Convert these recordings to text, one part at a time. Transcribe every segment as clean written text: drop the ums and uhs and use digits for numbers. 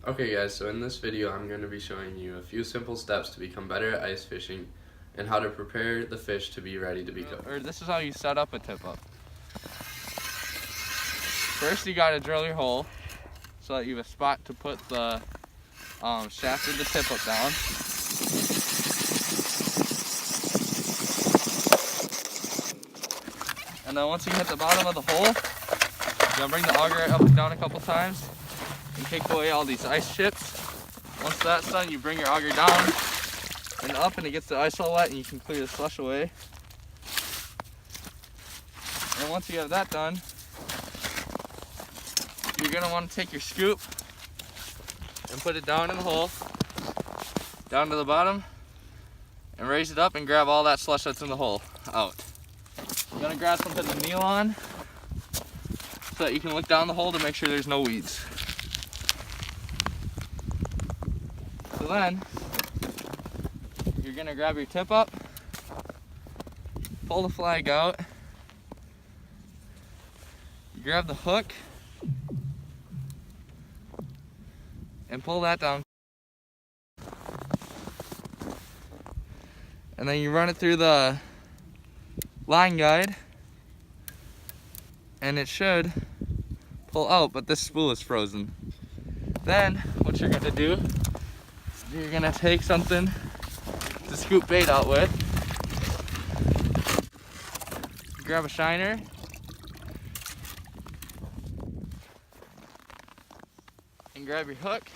Okay guys, so in this video I'm going to be showing you a few simple steps to become better at ice fishing and how to prepare the fish to be ready to be cooked. Or this is how you set up a tip up. First you gotta drill your hole so that you have a spot to put the shaft of the tip up down. And then once you hit the bottom of the hole, you gotta bring the auger up and down a couple times and take away all these ice chips. Once that's done, you bring your auger down and up, and it gets the ice all wet, and you can clear the slush away. And once you have that done, you're gonna want to take your scoop and put it down in the hole, down to the bottom, and raise it up and grab all that slush that's in the hole out. You're gonna grab some bit of nylon so that you can look down the hole to make sure there's no weeds. So then, you're gonna grab your tip up, pull the flag out, you grab the hook, and pull that down. And then you run it through the line guide, and it should pull out, but this spool is frozen. Then, what you're gonna do, you're gonna take something to scoop bait out with. Grab a shiner. And grab your hook.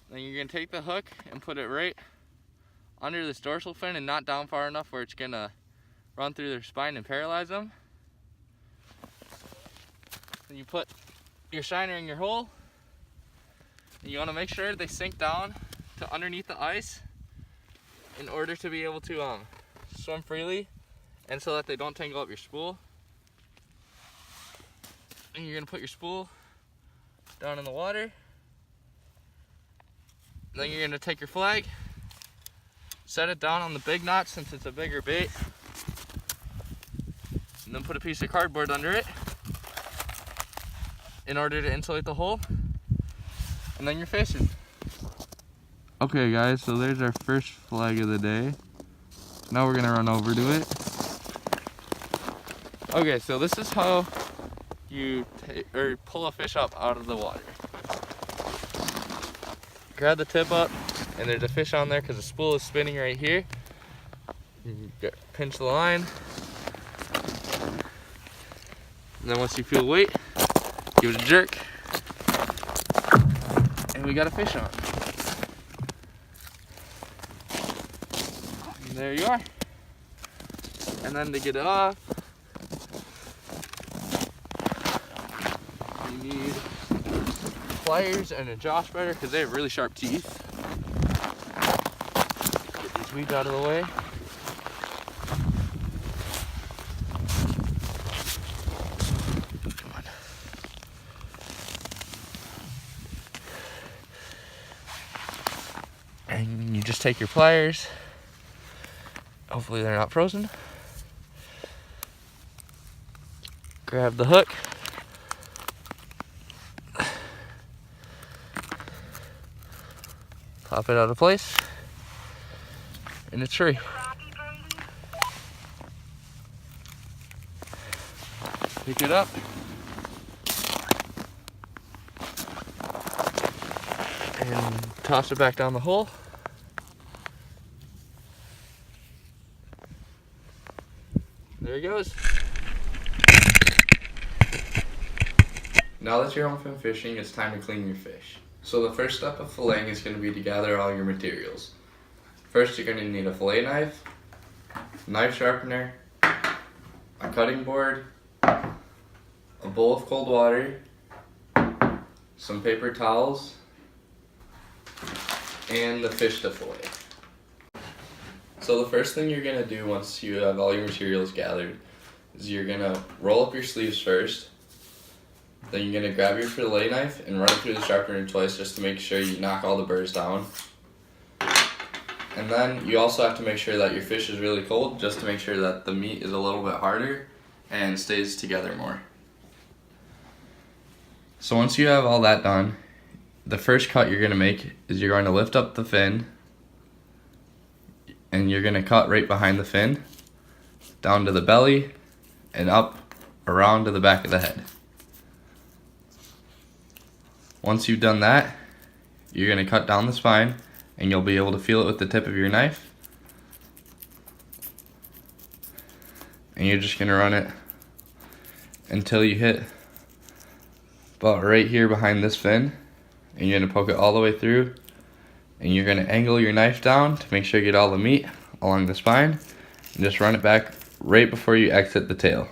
Then you're gonna take the hook and put it right under this dorsal fin and not down far enough where it's gonna run through their spine and paralyze them. Then you put your shiner in your hole. And you wanna make sure they sink down to underneath the ice in order to be able to swim freely and so that they don't tangle up your spool. And you're gonna put your spool down in the water. Then you're gonna take your flag, set it down on the big knot since it's a bigger bait, and then put a piece of cardboard under it in order to insulate the hole, and then you're fishing. Okay guys, so there's our first flag of the day. Now we're gonna run over to it. Okay, so this is how you pull a fish up out of the water. Grab the tip up, and there's a fish on there because the spool is spinning right here. You pinch the line, and then once you feel weight, give it a jerk, and we got a fish on. And there you are. And then to get it off, you need pliers and a jaw spreader because they have really sharp teeth. Get these weeds out of the way. Come on. And you just take your pliers. Hopefully they're not frozen. Grab the hook. Pop it out of place, and it's free. Pick it up, and toss it back down the hole. There it goes. Now that you're home from fishing, it's time to clean your fish. So the first step of filleting is going to be to gather all your materials. First, you're going to need a fillet knife, knife sharpener, a cutting board, a bowl of cold water, some paper towels, and the fish to fillet. So the first thing you're going to do once you have all your materials gathered is you're going to roll up your sleeves first. Then you're going to grab your fillet knife and run it through the sharpener twice just to make sure you knock all the burrs down. And then you also have to make sure that your fish is really cold just to make sure that the meat is a little bit harder and stays together more. So once you have all that done, the first cut you're gonna make is you're going to lift up the fin, and you're gonna cut right behind the fin, down to the belly, and up around to the back of the head. Once you've done that, you're gonna cut down the spine, and you'll be able to feel it with the tip of your knife. And you're just gonna run it until you hit about right here behind this fin, and you're gonna poke it all the way through, and you're gonna angle your knife down to make sure you get all the meat along the spine, and just run it back right before you exit the tail.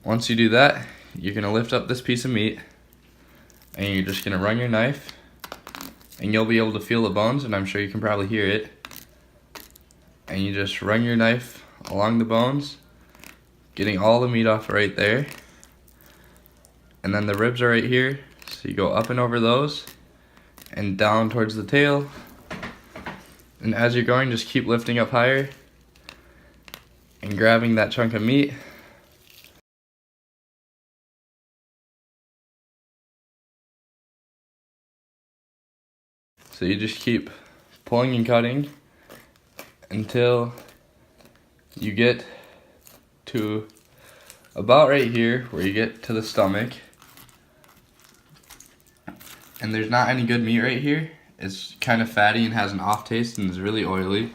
Once you do that, you're gonna lift up this piece of meat, and you're just gonna run your knife, and you'll be able to feel the bones, and I'm sure you can probably hear it. And you just run your knife along the bones, getting all the meat off right there. And then the ribs are right here, so you go up and over those, and down towards the tail. And as you're going, just keep lifting up higher, and grabbing that chunk of meat. So you just keep pulling and cutting until you get to about right here where you get to the stomach. And there's not any good meat right here. It's kind of fatty and has an off taste and is really oily.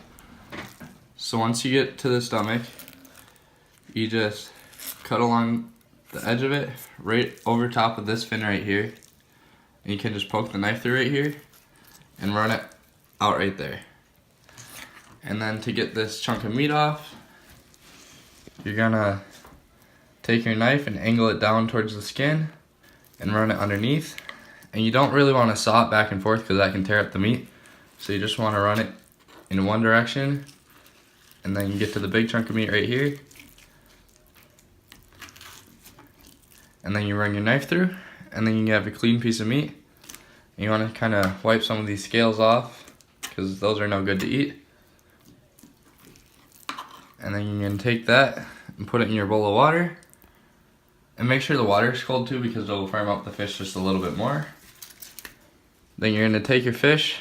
So once you get to the stomach, you just cut along the edge of it right over top of this fin right here. And you can just poke the knife through right here and run it out right there. And then to get this chunk of meat off, you're gonna take your knife and angle it down towards the skin and run it underneath. And you don't really want to saw it back and forth because that can tear up the meat. So you just want to run it in one direction, and then you get to the big chunk of meat right here. And then you run your knife through, and then you have a clean piece of meat. And you want to kind of wipe some of these scales off because those are no good to eat. And then you're going to take that and put it in your bowl of water. And make sure the water is cold too because it will firm up the fish just a little bit more. Then you're going to take your fish,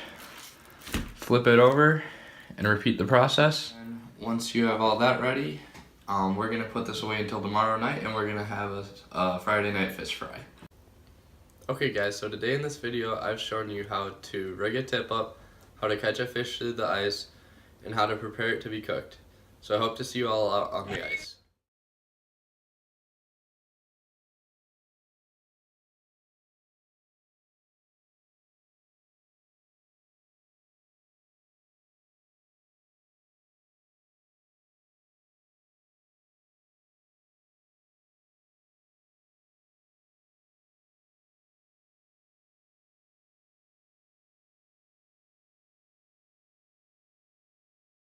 flip it over, and repeat the process. And once you have all that ready, we're going to put this away until tomorrow night, and we're going to have a Friday night fish fry. Okay guys, so today in this video I've shown you how to rig a tip up, how to catch a fish through the ice, and how to prepare it to be cooked. So I hope to see you all out on the ice.